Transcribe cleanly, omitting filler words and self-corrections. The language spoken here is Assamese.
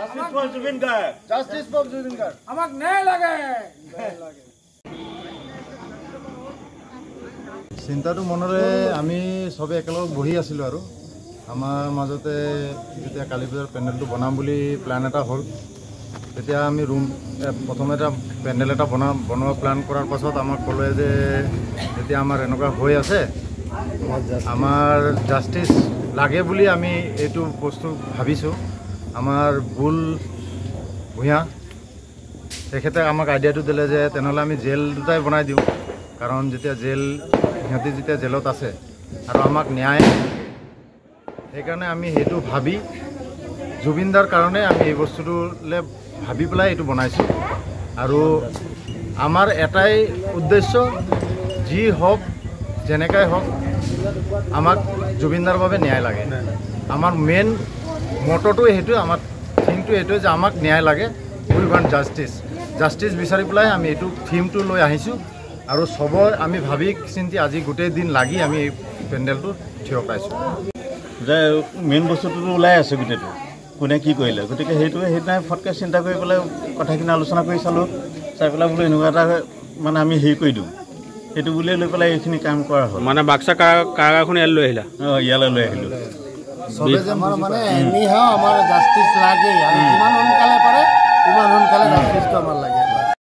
Justice for Zubin Garg. Justice for Zubin Garg. আমাক ন্যায় লাগে চিন্তাটো মনৰে আমি সবে একেলগে বহি আছিলোঁ আৰু আমাৰ মাজতে যেতিয়া কালী পূজাৰ পেণ্ডেলটো বনাম বুলি প্লান এটা হ'ল তেতিয়া আমি প্ৰথম এটা পেণ্ডেল এটা বনোৱা প্লান কৰাৰ পাছত আমাক ক'লে যে যেতিয়া আমাৰ এনেকুৱা হৈ আছে আমাৰ জাষ্টিচ লাগে বুলি আমি এইটো বস্তু ভাবিছোঁ আমাৰ বুল ভূঞা তেখেতে আমাক আইডিয়াটো দিলে যে তেনেহ'লে আমি জেল দুটাই বনাই দিওঁ কাৰণ যেতিয়া সিহঁতি যেতিয়া জেলত আছে আৰু আমাক ন্যায় সেইকাৰণে আমি সেইটো ভাবি জুবিনদাৰ কাৰণে আমি এই বস্তুটোলৈ ভাবি পেলাই এইটো বনাইছোঁ আৰু আমাৰ এটাই উদ্দেশ্য যি হওক যেনেকাই হওক আমাক জুবিনদাৰ বাবে ন্যায় লাগে আমাৰ মেইন মটৰটো সেইটোৱে আমাৰ থিংটো এইটোৱে যে আমাক ন্যায় লাগে উই ৱান্ট জাষ্টিচ বিচাৰি পেলাই আমি এইটো থিমটো লৈ আহিছোঁ আৰু সবৰ আমি ভাবি চিন্তি আজি গোটেই দিন লাগি আমি এই পেণ্ডেলটো থিয় পাইছোঁ যে মেইন বস্তুটোতো ওলাই আছে গোটেইটো কোনে কি কৰিলে গতিকে সেইদিনাই ফটকৈ চিন্তা কৰি পেলাই কথাখিনি আলোচনা কৰি চালোঁ চাই পেলাই বোলো এনেকুৱা এটা মানে আমি হেৰি কৰি দিওঁ সেইটো বুলিয়ে লৈ পেলাই এইখিনি কাম কৰা হ'ল মানে বাক্সা কাৰাগাৰখন ইয়ালৈ লৈ আহিলা ইয়ালৈ লৈ আহিলোঁ মানে এনিহাও আমাৰ জাষ্টিচ লাগে আৰু যিমান সোনকালে পাৰে সিমান সোনকালে জাষ্টিচটো আমাৰ লাগে